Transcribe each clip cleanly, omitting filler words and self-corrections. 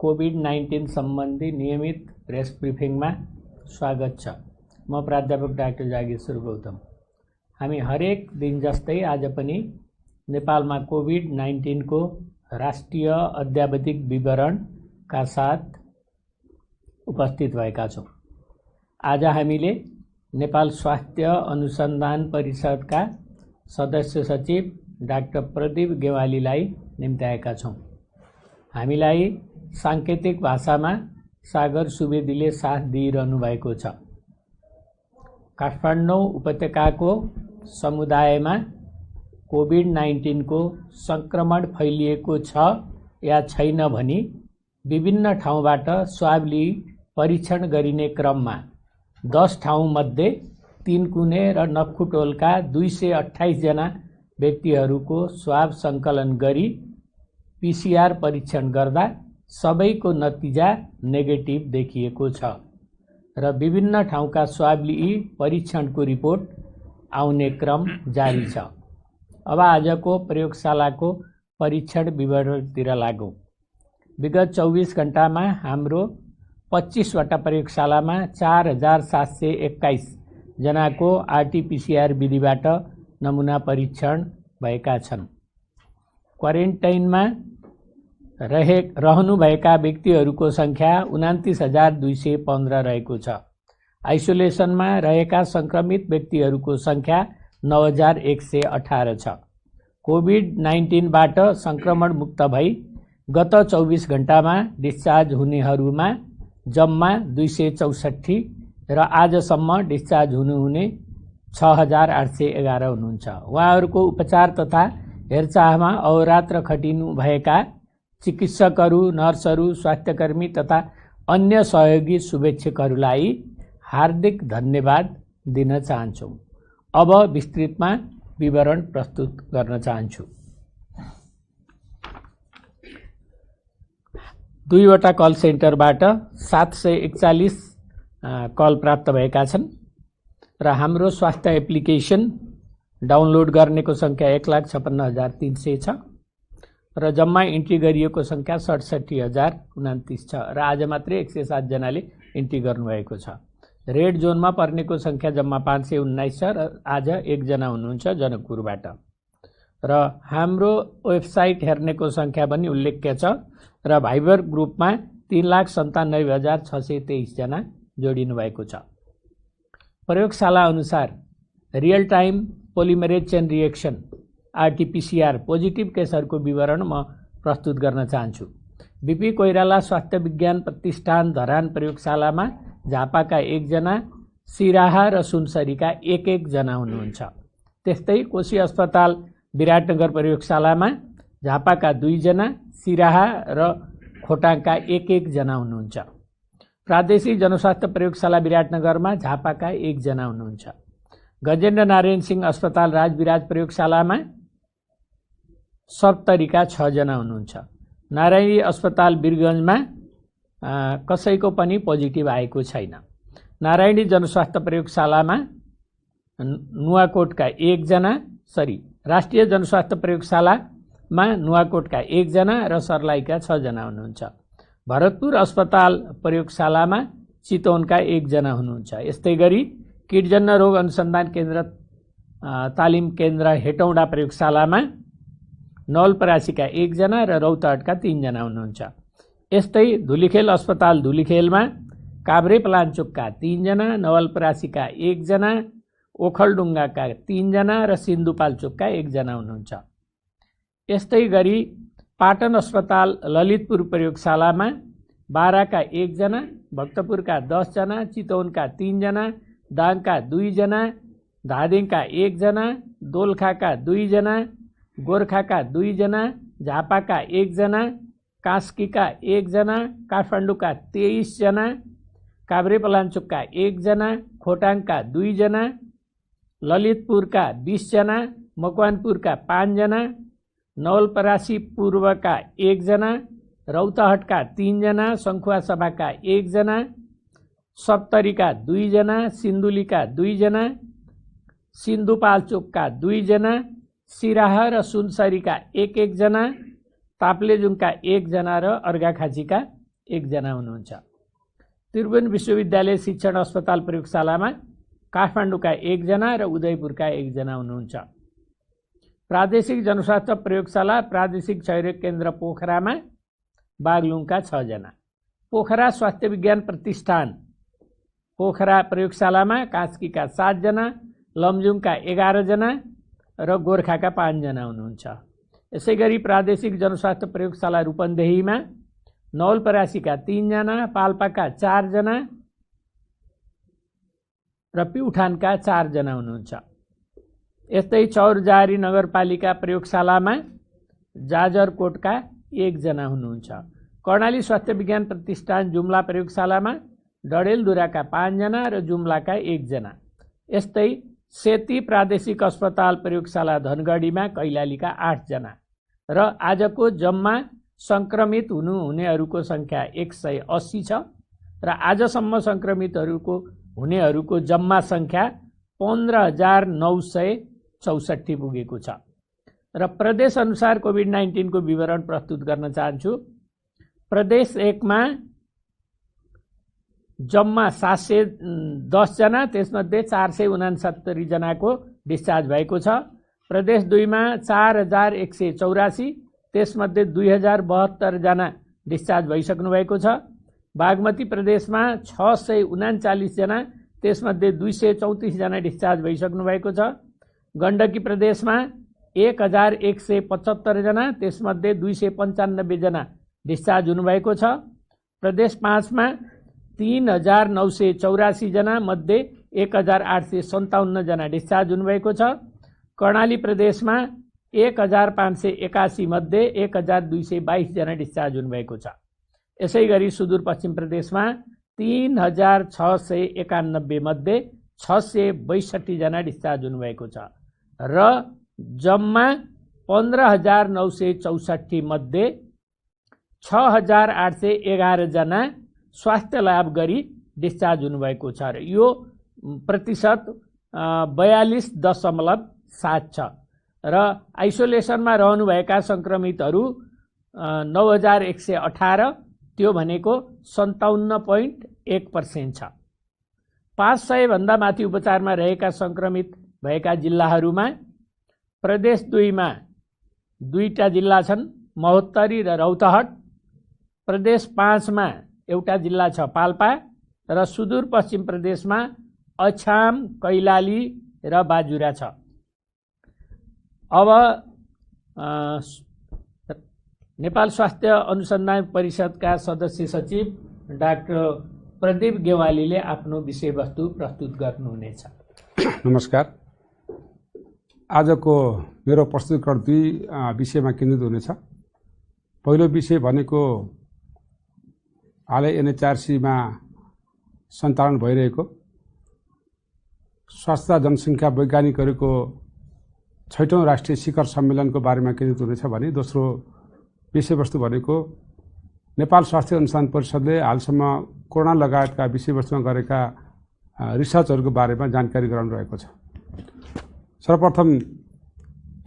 COVID-19 सम्बन्धी नियमित press ब्रिफिङमा स्वागत छ। म प्राध्यापक डाक्टर जागेश्वर गौतम। हामी हरेक दिन जस्तै आज पनि नेपालमा कोभिड-19 को राष्ट्रिय अद्यावधिक विवरणका साथ उपस्थित भएका छौँ। आज हामीले नेपाल स्वास्थ्य अनुसन्धान परिषदका सदस्य सचिव डाक्टर प्रदीप गेवालीलाई निम्त्याएका छौँ। हामीलाई सांकेतिक भाषामा सागर सुवेदीले साथ दिइरहनु भएको छ। काठमाडौँ उपत्यकाको समुदायमा कोभिड-19 को संक्रमण फैलिएको छ या छैन भनी विभिन्न ठाउँबाट स्वाब लिई परीक्षण गरिने क्रममा 10 ठाउँमध्ये 3 कुने र नक्खुटोलका 228 जना व्यक्तिहरूको स्वाब सङ्कलन गरी पीसीआर परीक्षण गर्दा सबैको नतिजा नेगेटिभ देखिएको छ र विभिन्न ठाउँका स्वाब लिई परीक्षणको रिपोर्ट आउने क्रम जारी छ। अब आजको प्रयोगशालाको परीक्षण विवरणतिर लागौँ। विगत 24 घण्टामा हाम्रो 25 वटा प्रयोगशालामा 4721 जनाको आरटीपीसीआर विधिबाट नमुना परीक्षण भएका छन्। क्वारेन्टाइनमा रहनुभएका व्यक्तिहरूको सङ्ख्या 29,215 रहेको छ। आइसोलेसनमा रहेका सङ्क्रमित व्यक्तिहरूको सङ्ख्या 9,118 छ। कोभिड-19बाट सङ्क्रमण मुक्त भई गत 24 घण्टामा डिस्चार्ज हुनेहरूमा जम्मा 264 र आजसम्म डिस्चार्ज हुनुहुने 6,811 हुनुहुन्छ। उहाँहरूको उपचार तथा हेरचाहमा अहोरात्र खटिनु भएका चिकित्सकहरू, नर्सहरू, स्वास्थ्यकर्मी तथा अन्य सहयोगी शुभेच्छुकहरूलाई हार्दिक धन्यवाद दिन चाहन्छु। अब विस्तृतमा विवरण प्रस्तुत गर्न चाहन्छु। 2 वटा कल सेन्टरबाट 741 कल प्राप्त भएका छन् र हाम्रो स्वास्थ्य एप्लिकेसन डाउनलोड गर्नेको सङ्ख्या 1,56,300 छ र जम्मा इन्ट्री गरिएको सङ्ख्या 67,029 छ र आज मात्रै 107 जनाले इन्ट्री गर्नुभएको छ। रेड जोनमा पर्नेको सङ्ख्या जम्मा 519 छ र आज 1 जना हुनुहुन्छ जनकपुरबाट र हाम्रो वेबसाइट हेर्नेको सङ्ख्या पनि उल्लेख्य छ र भाइबर ग्रुपमा 3,97,623 जना जोडिनु भएको छ। प्रयोगशाला अनुसार real time polymerase chain reaction RTPCR positive केसहरूको विवरण म प्रस्तुत गर्न चाहन्छु। बीपी कोइराला स्वास्थ्य विज्ञान प्रतिष्ठान धरान प्रयोगशालामा झापाका 1 जना, सिराहा र सुनसरीका 1 जना हुनुहुन्छ। त्यस्तै कोशी अस्पताल विराटनगर प्रयोगशालामा झापाका 2 जना, सिराहा र खोटाङका 1 जना हुनुहुन्छ। प्रादेशिक जनस्वास्थ्य प्रयोगशाला विराटनगरमा झापाका 1 जना हुनुहुन्छ। गजेन्द्र नारायण सिंह अस्पताल राजविराज प्रयोगशालामा सप्तरीका 6 जना हुनुहुन्छ। नारायणी अस्पताल वीरगञ्जमा कसैको पनि पोजिटिभ आएको छैन। नारायणी जनस्वास्थ्य प्रयोगशालामा नुवाकोटका 1 जना, राष्ट्रिय जनस्वास्थ्य प्रयोगशालामा नुवाकोटका 1 जना र सर्लाहीका 6 जना हुनुहुन्छ। भरतपुर अस्पताल प्रयोगशालामा चितवनका 1 जना हुनुहुन्छ। यस्तै गरी किटजन्य रोग अनुसन्धान केन्द्र तालिम केन्द्र हेटौँडा प्रयोगशालामा नवलपरासीका 1 जना र रौतहटका 3 जना हुनुहुन्छ। यस्तै धुलीखेल अस्पताल धुलीखेलमा काभ्रेपलाञ्चोकका 3 जना, नवलपरासीका 1 जना, ओखलढुङ्गाका 3 जना र सिन्धुपाल्चोकका 1 जना हुनुहुन्छ। यस्तै गरी पाटन अस्पताल ललितपुर प्रयोगशालामा बाराका 1 जना, भक्तपुरका 10 जना, चितवनका 3 जना, दाङका 2 जना, धादिङका 1 जना, दोलखाका 2 जना, गोर्खाका 2 जना, झापाका 1 जना, कास्कीका 1 जना, काठमाडौँका 23 जना, काभ्रेपलाञ्चोकका 1 जना, खोटाङका 2 जना, ललितपुरका 20 जना, मकवानपुरका 5 जना, नवलपरासी पूर्वका 1 जना, रौतहटका 3 जना, सङ्खुवासभाका 1 जना, सप्तरीका 2 जना, सिन्धुलीका 2 जना, सिन्धुपाल्चोकका 2 जना, सिराहा र सुनसरीका 1 जना, ताप्लेजुङका 1 जना र अर्घाखाँचीका 1 जना हुनुहुन्छ। त्रिभुवन विश्वविद्यालय शिक्षण अस्पताल प्रयोगशालामा काठमाडौँका 1 जना र उदयपुरका 1 जना हुनुहुन्छ। प्रादेशिक जनस्वास्थ्य प्रयोगशाला प्रादेशिक क्षयरोग केन्द्र पोखरामा बागलुङका 6 जना। पोखरा स्वास्थ्य विज्ञान प्रतिष्ठान पोखरा प्रयोगशालामा कास्कीका 7 जना, लमजुङका 11 जना र गोर्खाका 5 जना हुनुहुन्छ। यसैगरी प्रादेशिक जनस्वास्थ्य प्रयोगशाला रूपन्देहीमा नवलपरासीका 3 जना, पाल्पाका 4 जना र प्युठानका 4 जना हुनुहुन्छ। यस्तै चौरजारी नगरपालिका प्रयोगशालामा जाजरकोटका 1 जना हुनुहुन्छ। कर्णाली स्वास्थ्य विज्ञान प्रतिष्ठान जुम्ला प्रयोगशालामा डडेलधुराका 5 जना र जुम्लाका 1 जना। यस्तै सेती प्रादेशिक अस्पताल प्रयोगशाला धनगढीमा कैलालीका 8 जना र आजको जम्मा संक्रमित हुनेहरूको संख्या 180 छ र आजसम्म संक्रमितहरूको हुनेहरूको जम्मा संख्या 15,964 पुगेको छ। र प्रदेश अनुसार कोभिड-19 को विवरण प्रस्तुत गर्न चाहन्छु। प्रदेश 1 मा जम्मा 710 जना, त्यसमध्ये 469 जनाको डिस्चार्ज भएको छ। प्रदेश 2 मा 4184, त्यसमध्ये 2072 जना डिस्चार्ज भइसक्नु भएको छ। बागमती प्रदेशमा 639 जना, त्यसमध्ये 234 जना डिस्चार्ज भइसक्नु भएको छ। गण्डकी प्रदेशमा 1175 जना, त्यसमध्ये 295 जना डिस्चार्ज हुनुभएको छ। प्रदेश 5 मा 3984 जना मध्ये 1857 जना डिस्चार्ज हुनुभएको छ। कर्णाली प्रदेशमा 1581 मध्ये 1222 जना डिस्चार्ज हुनुभएको छ। यसैगरी सुदूरपश्चिम प्रदेशमा 3691 मध्ये 662 जना डिस्चार्ज हुनुभएको छ र जम्मा 15,964 मध्ये 6,811 जना स्वास्थ्य लाभ गरी डिस्चार्ज हुनुभएको छ र यो प्रतिशत 42.7 छ र आइसोलेसनमा रहनुभएका संक्रमितहरू 9,118, त्यो भनेको 57.1% छ। 500 भन्दा माथि उपचारमा रहेका संक्रमित भएका जिल्लाहरूमा प्रदेश 2 मा 2टा जिल्ला छन्, महोत्तरी र रौतहट। प्रदेश 5 मा एउटा जिल्ला छ, पाल्पा, र सुदूरपश्चिम प्रदेशमा अछाम, कैलाली र बाजुरा छ। अब नेपाल स्वास्थ्य अनुसन्धान परिषदका सदस्य सचिव डाक्टर प्रदीप गेवालीले आफ्नो विषयवस्तु प्रस्तुत गर्नुहुनेछ। नमस्कार। आजको मेरो प्रस्तुतिकरण 2 विषयमा केन्द्रित हुनेछ। पहिलो विषय भनेको हालै NHRC मा सञ्चालन भइरहेको स्वास्थ्य जनसङ्ख्या वैज्ञानिकहरूको 6औं राष्ट्रिय शिखर सम्मेलनको बारेमा केन्द्रित हुनेछ भने दोस्रो विषयवस्तु भनेको नेपाल स्वास्थ्य अनुसन्धान परिषदले हालसम्म कोरोना लगायतका विषयवस्तुमा गरेका रिसर्चहरूको बारेमा जानकारी गराउनु रहेको छ। सर्वप्रथम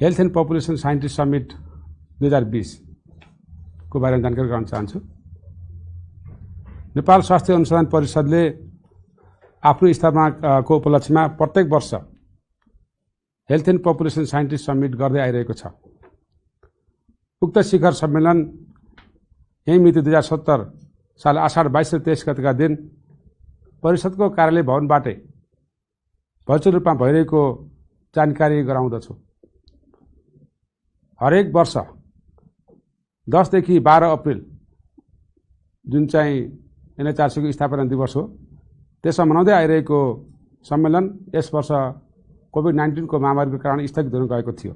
health and population scientist summit 2020 को बारेमा जानकारी गराउन चाहन्छु। नेपाल स्वास्थ्य अनुसन्धान परिषदले आफ्नो स्थापनाको उपलक्ष्यमा प्रत्येक वर्ष health and population scientist summit गर्दै आइरहेको छ। उक्त शिखर सम्मेलन यही मिति 2070 साल आषाढ 22 र 23 गतेका दिन परिषदको कार्यालय भवनबाटै भर्चुअल रूपमा भइरहेको जानकारी गराउँदछु। हरेक वर्ष 10 देखि 12 अप्रिल जुन चाहिँ NHRC को स्थापना दिवस हो, त्यसमा मनाउँदै आइरहेको सम्मेलन यस वर्ष कोभिड-19 को महामारीको कारण स्थगित हुन गएको थियो।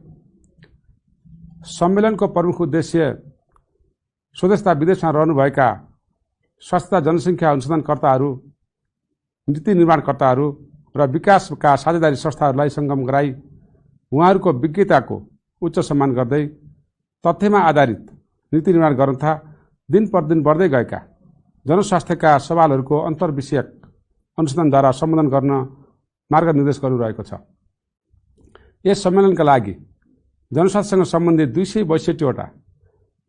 सम्मेलनको प्रमुख उद्देश्य स्वदेश तथा विदेशमा रहनुभएका स्वास्थ्य जनसङ्ख्या अनुसन्धानकर्ताहरू, नीति निर्माणकर्ताहरू र विकासका साझेदारी संस्थाहरूलाई सङ्गम गराई उहाँहरूको विज्ञताको उच्च सम्मान गर्दै तथ्यमा आधारित नीति निर्माण गर्न तथा दिन प्रतिदिन बढ्दै गएका जनस्वास्थ्यका सवालहरूको अन्तर्विषयक अनुसन्धानद्वारा सम्बोधन गर्न मार्गनिर्देश गरिरहेको छ। यस सम्मेलनका लागि जनस्वास्थ्यसँग सम्बन्धित 262 वटा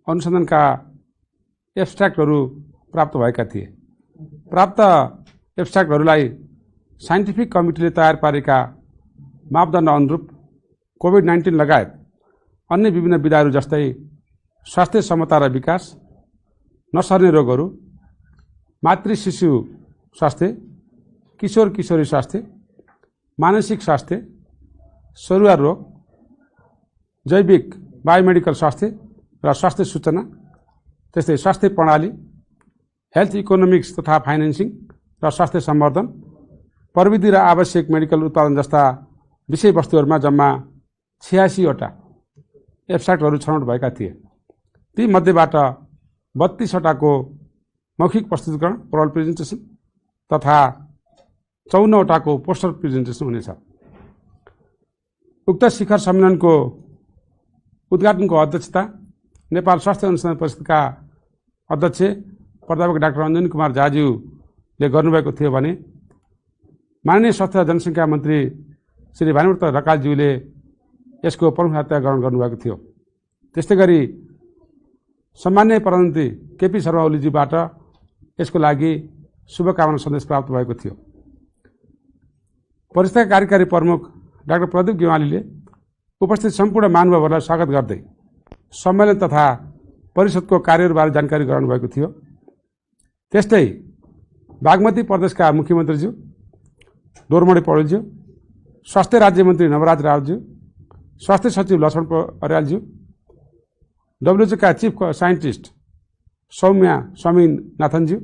अनुसन्धानका एब्स्ट्र्याक्टहरू प्राप्त भएका थिए। प्राप्त एब्स्ट्र्याक्टहरूलाई साइन्टिफिक कमिटीले तयार पारेका मापदण्ड अनुरूप कोभिड-19 लगायत अन्य विभिन्न विधाहरू जस्तै स्वास्थ्य समता र विकास, नसर्ने रोगहरू, मातृ शिशु स्वास्थ्य, किशोर किशोरी स्वास्थ्य, मानसिक स्वास्थ्य, सरुवा रोग, जैविक बायोमेडिकल स्वास्थ्य र स्वास्थ्य सूचना, त्यस्तै स्वास्थ्य प्रणाली, हेल्थ इकोनोमिक्स तथा फाइनेन्सिङ र स्वास्थ्य सम्वर्धन, प्रविधि र आवश्यक मेडिकल उत्पादन जस्ता विषयवस्तुहरूमा जम्मा 86 वटा एब्स्ट्र्याक्टहरू छनौट भएका थिए। ती मध्येबाट 32 वटाको मौखिक प्रस्तुतिकरण ओरल प्रेजेन्टेसन तथा 54 वटाको पोस्टर प्रेजेन्टेसन हुनेछ। उक्त शिखर सम्मेलनको उद्घाटनको अध्यक्षता नेपाल स्वास्थ्य अनुसन्धान परिषदका अध्यक्ष प्राध्यापक डाक्टर अञ्जनी कुमार झाज्यूले गर्नुभएको थियो भने माननीय स्वास्थ्य र जनसङ्ख्या मन्त्री श्री भानुभक्त ढकालज्यूले यसको प्रमुखता ग्रहण गर्नुभएको थियो। त्यस्तै गरी सम्माननीय प्रधानमन्त्री केपी शर्मा ओलीज्यूबाट यसको लागि शुभकामना सन्देश प्राप्त भएको थियो। परिषदका कार्यकारी प्रमुख डाक्टर प्रदीप गेवालीले उपस्थित सम्पूर्ण महानुभावहरूलाई स्वागत गर्दै सम्मेलन तथा परिषदको कार्यहरूबारे जानकारी गराउनुभएको थियो। त्यस्तै बागमती प्रदेशका मुख्यमन्त्रीज्यू डोरमणि पौडेलज्यू, स्वास्थ्य राज्यमन्त्री नवराज रावतज्यू, स्वास्थ्य सचिव लक्ष्मण अर्यालज्यू, डब्ल्युएचओका चिफ साइन्टिस्ट सौम्या स्वामीनाथनज्यू,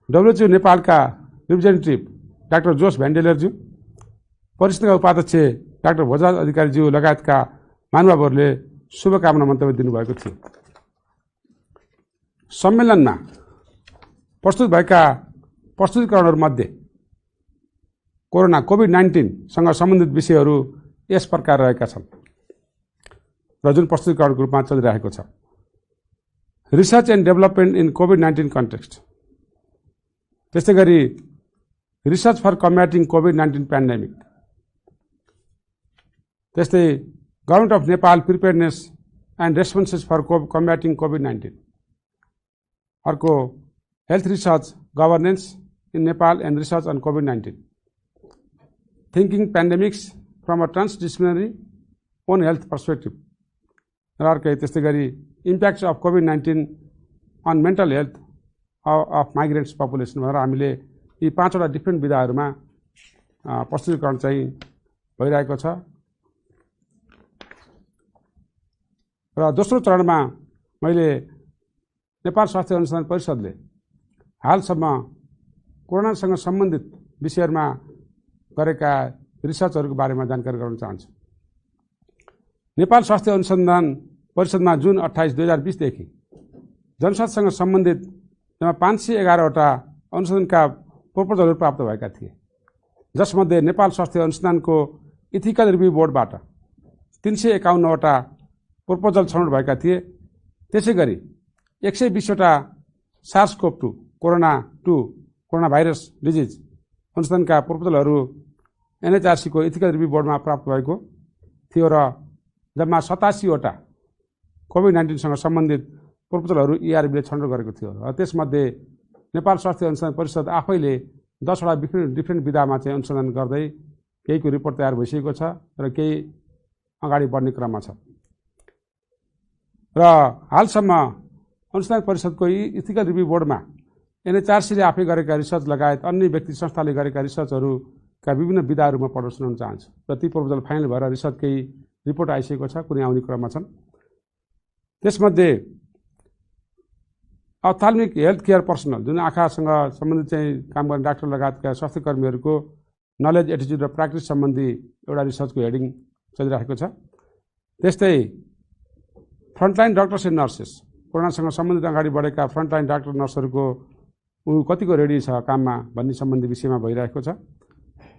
डब्ल्युएचओ नेपालका रिप्रेजेन्टेटिभ डाक्टर जोस भेन्डेलरज्यू, परिषदका उपाध्यक्ष डाक्टर भोजराज अधिकारीज्यू लगायतका महानुभावहरूले शुभकामना मन्तव्य दिनुभएको थियो। सम्मेलनमा प्रस्तुत भएका प्रस्तुतिकरणहरूमध्ये कोभिड-19 सँग सम्बन्धित विषयहरू यस प्रकार रहेका छन् र जुन प्रस्तुतिकरणको रूपमा चलिरहेको छ। रिसर्च एन्ड डेभलपमेन्ट इन कोभिड-19 कन्टेक्स्ट, त्यस्तै गरी रिसर्च फर कम्ब्याटिङ कोभिड-19 पेन्डेमिक, त्यस्तै government of Nepal preparedness and responses for combating कोभिड-19, अर्को health research governance in Nepal and research on कोभिड-19, thinking pandemics from a transdisciplinary one health perspective र अर्कै त्यस्तै गरी इम्प्याक्ट्स अफ कोभिड-19 on mental health of migrants population भनेर हामीले यी 5 वटा डिफ्रेन्ट विधाहरूमा प्रस्तुतिकरण चाहिँ भइरहेको छ। र दोस्रो चरणमा मैले नेपाल स्वास्थ्य अनुसन्धान परिषदले हालसम्म कोरोनासँग सम्बन्धित विषयहरूमा गरेका रिसर्चहरूको बारेमा जानकारी गराउन चाहन्छु। नेपाल स्वास्थ्य अनुसन्धान परिषदमा जुन 28, 2020 देखि जनस्वास्थ्यसँग सम्बन्धित 511 वटा अनुसन्धानका प्रपोजलहरू प्राप्त भएका थिए, जसमध्ये नेपाल स्वास्थ्य अनुसन्धानको इथिकल रिभ्यू बोर्डबाट 351 वटा प्रपोजल छनौट भएका थिए। त्यसै गरी 120 वटा सार्स-कोभ-2 कोरोना भाइरस डिजिज अनुसन्धानका प्रपोजलहरू NHRC को इथिकल रिभ्यू बोर्डमा प्राप्त भएको थियो र जम्मा 87 वटा कोभिड-19 सँग सम्बन्धित प्रपोजलहरू ERB ले छनौट गरेको थियो र त्यसमध्ये नेपाल स्वास्थ्य अनुसन्धान परिषद आफैले 10 वटा डिफ्रेन्ट विधामा चाहिँ अनुसन्धान गर्दै केहीको रिपोर्ट तयार भइसकेको छ र केही अगाडि बढ्ने क्रममा छ। र हालसम्म अनुसन्धान परिषदको इथिकल रिभ्यू बोर्डमा NHRC ले आफै गरेका रिसर्च लगायत अन्य व्यक्ति संस्थाले गरेका रिसर्चहरूका विभिन्न विधाहरूमा प्रदर्शन गर्न चाहन्छु र ती प्रपोजल फाइनल भएर रिसर्च केही रिपोर्ट आइसकेको छ, कुनै आउने क्रममा छन्। त्यसमध्ये अप्थाल्मिक हेल्थ केयर पर्सनल जुन आँखासँग सम्बन्धित चाहिँ काम गर्ने डाक्टर लगायतका स्वास्थ्य कर्मीहरूको नलेज, एटिच्युड र प्र्याक्टिस सम्बन्धी एउटा रिसर्चको हेडिङ चलिरहेको छ। त्यस्तै फ्रन्टलाइन डक्टर्स एन्ड नर्सेस, कोरोनासँग सम्बन्धित अगाडि बढेका फ्रन्टलाइन डाक्टर नर्सहरूको कतिको रेडी छ काममा भन्ने सम्बन्धी विषयमा भइरहेको छ।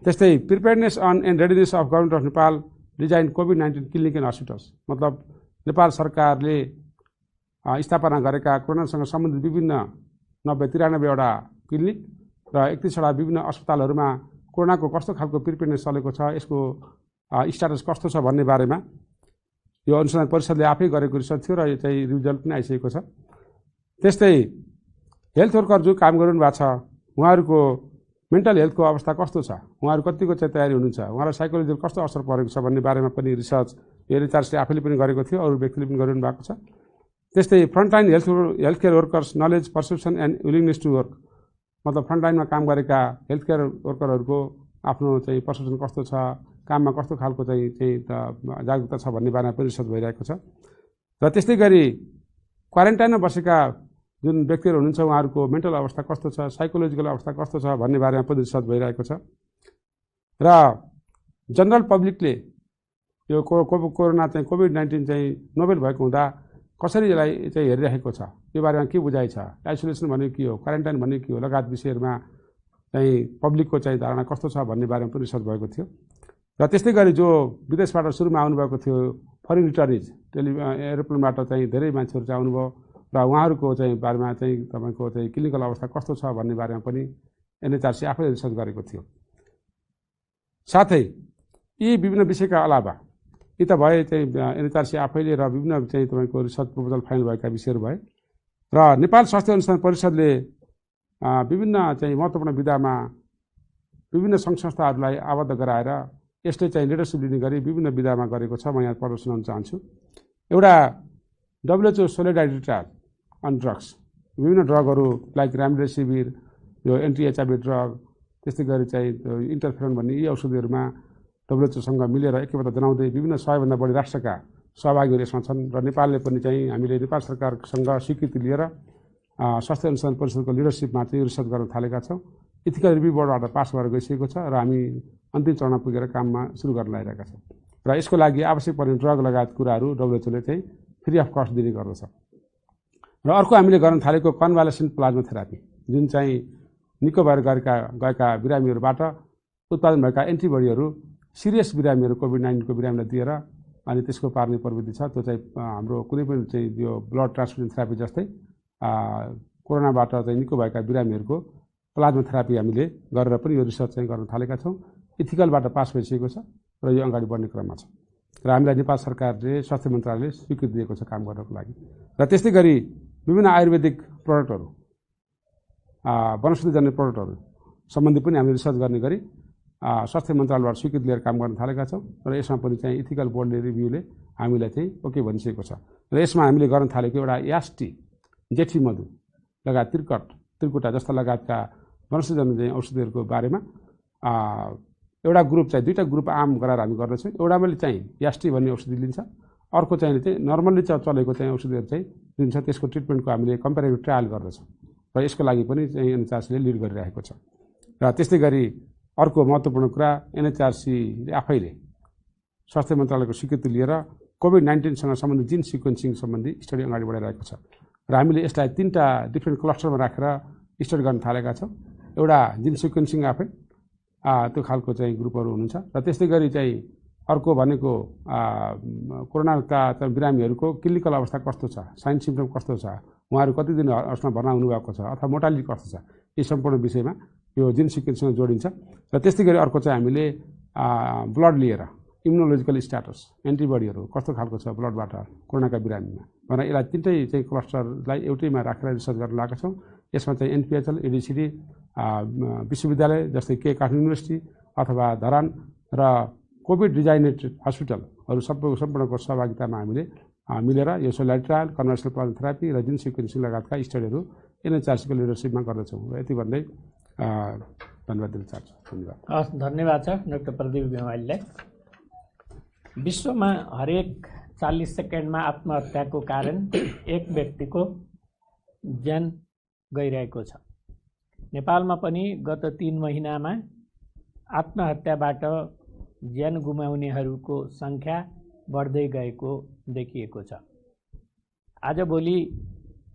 त्यस्तै preparedness on and readiness of government of Nepal design कोभिड-19 क्लिनिक एन्ड हस्पिटल्स, मतलब नेपाल सरकारले स्थापना गरेका कोरोनासँग सम्बन्धित विभिन्न 93 वटा क्लिनिक र 31 वटा विभिन्न अस्पतालहरूमा कोरोनाको कस्तो खालको प्रिपेयर्डनेस चलेको छ, यसको स्ट्याटस कस्तो छ भन्ने बारेमा यो अनुसन्धान परिषदले आफै गरेको रिसर्च थियो र यो चाहिँ रिजल्ट पनि आइसकेको छ। त्यस्तै हेल्थ वर्कर जो काम गरिरहनु भएको छ उहाँहरूको मेन्टल हेल्थको अवस्था कस्तो छ, उहाँहरू कतिको चाहिँ तयारी हुनुहुन्छ, उहाँलाई साइकोलोजिकल कस्तो असर परेको छ भन्ने बारेमा पनि रिसर्च एनएचआरसीले आफैले पनि गरेको थियो, अरू व्यक्तिले पनि गरिरहनु भएको छ। त्यस्तै frontline health care workers knowledge perception and willingness to work, मतलब फ्रन्टलाइनमा काम गरेका हेल्थ केयर वर्करहरूको आफ्नो चाहिँ पर्सेप्सन कस्तो छ, काममा कस्तो खालको चाहिँ जागरुकता छ भन्ने बारेमा पनि रिसर्च भइरहेको छ। र त्यस्तै गरी क्वारेन्टाइनमा बसेका जुन व्यक्तिहरू हुनुहुन्छ उहाँहरूको मेन्टल अवस्था कस्तो छ, साइकोलोजिकल अवस्था कस्तो छ भन्ने बारेमा पनि रिसर्च भइरहेको छ। र जनरल पब्लिकले यो कोरोना चाहिँ कोभिड-19 चाहिँ नोभेल भएको हुँदा कसरी यसलाई चाहिँ हेरिरहेको छ, यो बारेमा के बुझाइ छ, आइसोलेसन भनेको के हो, क्वारेन्टाइन भनेको के हो, लगायत विषयहरूमा चाहिँ पब्लिकको चाहिँ धारणा कस्तो छ भन्ने बारेमा पनि रिसर्च भएको थियो। र त्यस्तै गरी जो विदेशबाट सुरुमा आउनुभएको थियो फरेन रिटर्निज एरोप्लेनबाट चाहिँ धेरै मान्छेहरू चाहिँ आउनुभयो र उहाँहरूको चाहिँ बारेमा चाहिँ तपाईँको चाहिँ क्लिनिकल अवस्था कस्तो छ भन्ने बारेमा पनि एनएचआरसी आफैले रिसर्च गरेको थियो। साथै यी विभिन्न विषयका अलावा यी त भए चाहिँ एनएचआरसी आफैले र विभिन्न चाहिँ तपाईँको रिसर्च प्रपोजल फाइल भएका विषयहरू भए। र नेपाल स्वास्थ्य अनुसन्धान परिषदले विभिन्न चाहिँ महत्त्वपूर्ण विधामा विभिन्न सङ्घ संस्थाहरूलाई आबद्ध गराएर यसले चाहिँ लिडरसिप लिने गरी विभिन्न विधामा गरेको छ। म यहाँ प्रदर्शन गर्न चाहन्छु। एउटा WHO solidarity trial on drugs, विभिन्न ड्रगहरू लाइक रेमडेसिभिर, यो एन्टी-HIV ड्रग, त्यस्तै गरी चाहिँ इन्टरफेरोन भन्ने यी औषधिहरूमा WHOसँग मिलेर एकैपल्ट जनाउँदै विभिन्न 100भन्दा बढी राष्ट्रका सहभागीहरू यसमा छन्। र नेपालले पनि चाहिँ हामीले नेपाल सरकारसँग स्वीकृति लिएर स्वास्थ्य अनुसन्धान परिषदको लिडरसिपमा चाहिँ रिसर्च गर्न थालेका छौँ। इथिकल रिभ्यू बोर्डबाट पास भएर गइसकेको छ र हामी अन्तिम चरणमा पुगेर काममा सुरु गर्न लागिरहेका छौँ। र यसको लागि आवश्यक पर्ने ड्रग लगायत कुराहरू WHOले चाहिँ फ्री अफ कस्ट दिने गर्दछ। र अर्को हामीले गर्न थालेको कन्भालेसेन्ट प्लाज्मा थेरापी, जुन चाहिँ निको भएर गएका बिरामीहरूबाट उत्पादन भएका एन्टिबडीहरू सिरियस बिरामीहरू कोभिड-19 को बिरामीलाई दिएर अनि त्यसको पार्ने प्रविधि छ। त्यो चाहिँ हाम्रो कुनै पनि चाहिँ यो ब्लड ट्रान्सफ्युजन थेरापी जस्तै कोरोनाबाट चाहिँ निको भएका बिरामीहरूको प्लाज्मा थेरापी हामीले गरेर पनि यो रिसर्च चाहिँ गर्न थालेका छौँ। इथिकलबाट पास भइसकेको छ र यो अगाडि बढ्ने क्रममा छ र हामीलाई नेपाल सरकारले स्वास्थ्य मन्त्रालयले स्वीकृति दिएको छ काम गर्नको लागि। र त्यस्तै गरी विभिन्न आयुर्वेदिक प्रडक्टहरू, वनस्पतिजन्य प्रडक्टहरू सम्बन्धी पनि हामीले रिसर्च गर्ने गरी स्वास्थ्य मन्त्रालयबाट स्वीकृति लिएर काम गर्न थालेका छौँ। र यसमा पनि चाहिँ इथिकल बोर्डले रिभ्यूले हामीलाई चाहिँ ओके भनिसकेको छ। र यसमा हामीले गर्न थालेको एउटा यास्टी, जेठी मधु लगायत त्रिकुटा जस्ता लगायतका वनस्पतिजन्य चाहिँ औषधिहरूको बारेमा एउटा ग्रुप चाहिँ दुईवटा ग्रुप आम गराएर हामी गर्दछौँ। एउटामा चाहिँ यास्टी भन्ने औषधि लिन्छ, अर्को चाहिँ नर्मल्ली चलेको चाहिँ औषधिहरू चाहिँ लिन्छ। त्यसको ट्रिटमेन्टको हामीले कम्पेरिटिभ ट्रायल गर्दछौँ र यसको लागि पनि चाहिँ एनएचआरसीले लिड गरिरहेको छ। र त्यस्तै गरी अर्को महत्त्वपूर्ण कुरा, एनएचआरसीले आफैले स्वास्थ्य मन्त्रालयको स्वीकृति लिएर कोभिड-19सँग सम्बन्धित जिन सिक्वेन्सिङ सम्बन्धी स्टडी अगाडि बढाइरहेको छ। र हामीले यसलाई 3टा डिफ्रेन्ट क्लस्टरमा राखेर स्टडी गर्न थालेका छौँ। एउटा जिन सिक्वेन्सिङ आफै त्यो खालको चाहिँ ग्रुपहरू हुनुहुन्छ। र त्यस्तै गरी चाहिँ अर्को भनेको कोरोनाका बिरामीहरूको क्लिनिकल अवस्था कस्तो छ, साइन सिम्पटम कस्तो छ, उहाँहरू कति दिन अस्पतालमा भर्ना हुनुभएको छ अथवा मोर्टालिटी कस्तो छ, यी सम्पूर्ण विषयमा यो जिन सिक्वेन्सिङ जोडिन्छ। र त्यस्तै गरी अर्को चाहिँ हामीले ब्लड लिएर इम्युनोलोजिकल स्ट्याटस, एन्टिबडीहरू कस्तो खालको छ ब्लडबाट कोरोनाका बिरामीमा भनेर यसलाई 3टै चाहिँ क्लस्टरलाई एउटैमा राखेर रिसर्च गर्न लागेका छौँ। यसमा चाहिँ एनपिएचएल, एडिसिडी, विश्वविद्यालय जस्तै काठमाडौँ युनिभर्सिटी अथवा धरान र कोभिड डिजाइनेटेड हस्पिटलहरू सम्पूर्णको सहभागितामा हामीले मिलेर यो सोलिडारिटी ट्रायल, कन्भर्सेन्ट प्लाज्मा थेरापी र जिन सिक्वेन्सिङ लगायतका स्टडीहरू एनएचआरसीको लिडरसिपमा गर्दछौँ। र यति भन्दै धन्यवाद दिन चाहन्छु। धन्यवाद। हस्, धन्यवाद छ डाक्टर प्रदीप भिमालीलाई। विश्वमा हरेक 40 सेकेन्डमा आत्महत्याको कारण एक व्यक्तिको ज्यान गइरहेको छ। नेपालमा पनि गत 3 महिनामा आत्महत्याबाट ज्यान गुमाउनेहरूको सङ्ख्या बढ्दै गएको देखिएको छ। आजभोलि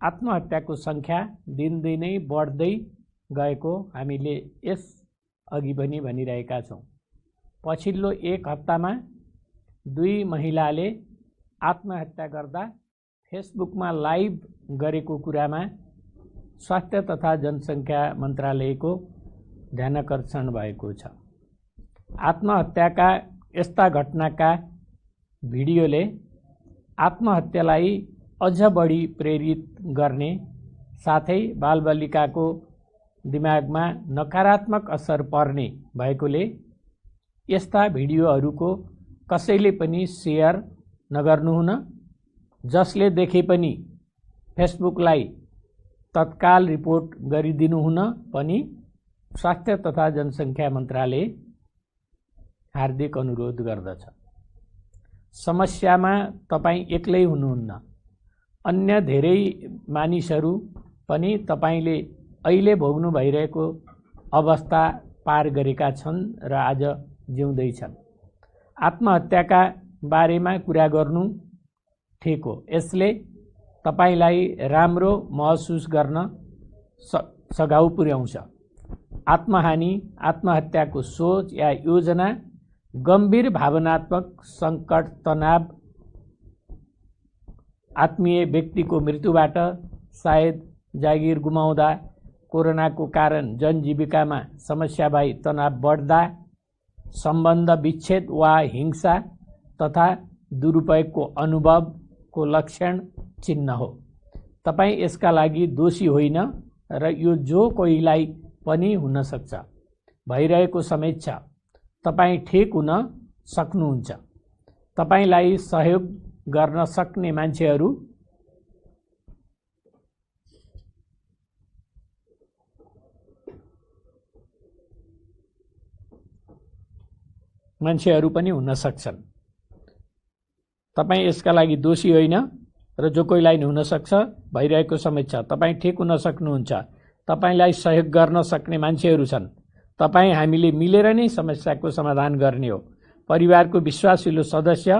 आत्महत्याको सङ्ख्या दिनदिनै बढ्दै गएको हामीले यस अघि पनि भनिरहेका छौँ। पछिल्लो 1 हप्तामा 2 महिलाले आत्महत्या गर्दा फेसबुकमा लाइभ गरेको कुरामा स्वास्थ्य तथा जनसङ्ख्या मन्त्रालयको ध्यानाकर्षण भएको छ। आत्महत्याका यस्ता घटनाका भिडियोले आत्महत्यालाई अझ बढी प्रेरित गर्ने साथै बालबालिकाको दिमागमा नकारात्मक असर पर्ने भएकोले यस्ता भिडियोहरूको कसैले पनि सेयर नगर्नुहुन, जसले देखे पनि फेसबुकलाई तत्काल रिपोर्ट गरिदिनुहुन पनि स्वास्थ्य तथा जनसङ्ख्या मन्त्रालय हार्दिक अनुरोध गर्दछ। समस्यामा तपाईँ एक्लै हुनुहुन्न, अन्य धेरै मानिसहरू पनि तपाईँले अहिले भोग्नु भइरहेको अवस्था पार गरेका छन् र आज जिउँदैछन्। आत्महत्याका बारेमा कुरा गर्नु ठिक हो। यसले तपाईलाई राम्रो महसुस गर्न सघाउ पुर्याउँछ। आत्महानि, आत्महत्याको सोच या योजना गम्भीर भावनात्मक सङ्कट, तनाव, आत्मीय व्यक्तिको मृत्युबाट, सायद जागिर गुमाउँदा, कोरोनाको कारण जनजीविकामा समस्या भई तनाव बढ्दा, सम्बन्ध विच्छेद वा हिंसा तथा दुरुपयोगको अनुभवको लक्षण चिन्ह हो। तपाईँ यसका लागि दोषी होइन र यो जो कोहीलाई पनि हुन सक्छ। भइरहेको समय छ, तपाईँ ठिक हुन सक्नुहुन्छ। तपाईलाई सहयोग गर्न सक्ने मान्छेहरू पनि हुन सक्छन्। तपाईँ यसका लागि दोषी होइन र जो कोहीलाई हुन सक्छ। भइरहेको समय छ, तपाईँ ठिक हुन सक्नुहुन्छ। तपाईलाई सहयोग गर्न सक्ने मान्छेहरू छन्। तपाईँ हामीले मिलेर नै समस्याको समाधान गर्ने हो। परिवारको विश्वासिलो सदस्य,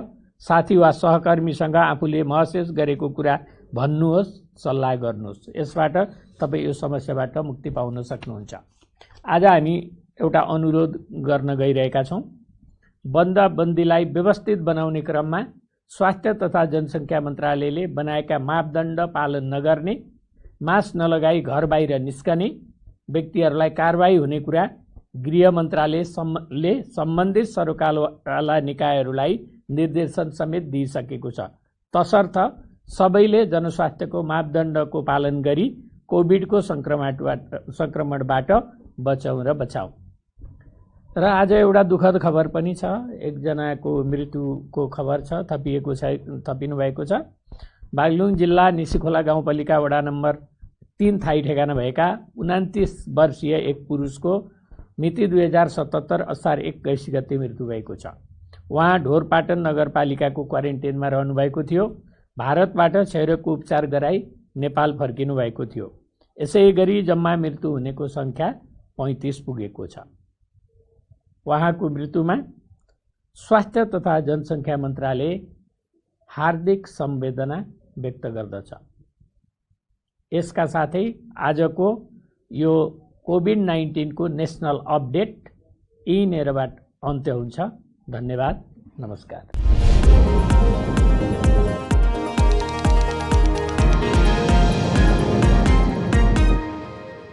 साथी वा सहकर्मीसँग आफूले महसुस गरेको कुरा भन्नुहोस्, सल्लाह गर्नुहोस्। यसबाट तपाईँ यो समस्याबाट मुक्ति पाउन सक्नुहुन्छ। आज हामी एउटा अनुरोध गर्न गइरहेका छौँ। बन्दीलाई व्यवस्थित बनाउने क्रममा स्वास्थ्य तथा जनसङ्ख्या मन्त्रालयले बनाएका मापदण्ड पालन नगर्ने, मास्क नलगाई घर बाहिर निस्कने व्यक्तिहरूलाई कारबाही हुने कुरा गृह मन्त्रालयले सम्बन्धित सरकारवाला निकायहरूलाई निर्देशन समेत दिइसकेको छ। तसर्थ सबैले जनस्वास्थ्यको मापदण्डको पालन गरी कोभिडको सङ्क्रमणबाट बचाउँ र बचाऊ। र आज एउटा दुःखद खबर पनि छ। एकजनाको मृत्युको खबर छ, थपिनु भएको छ। बागलुङ जिल्ला निसीखोला गाउँपालिका वडा नम्बर 3 थाई ठेगाना भएका 29 वर्षीय एक पुरुषको मिति 2077 असार 21 गते मृत्यु भएको छ। उहाँ ढोरपाटन नगरपालिकाको क्वारेन्टाइनमा रहनुभएको थियो। भारतबाट क्षयरोगको उपचार गराई नेपाल फर्किनु भएको थियो। यसै गरी जम्मा मृत्यु हुनेको सङ्ख्या 35 पुगेको छ। उहाँको मृत्युमा स्वास्थ्य तथा जनसङ्ख्या मन्त्रालय हार्दिक संवेदना व्यक्त गर्दछ। यसका साथै आजको यो कोभिड-19 को नेसनल अपडेट यहीँनेरबाट अन्त्य हुन्छ। धन्यवाद, नमस्कार।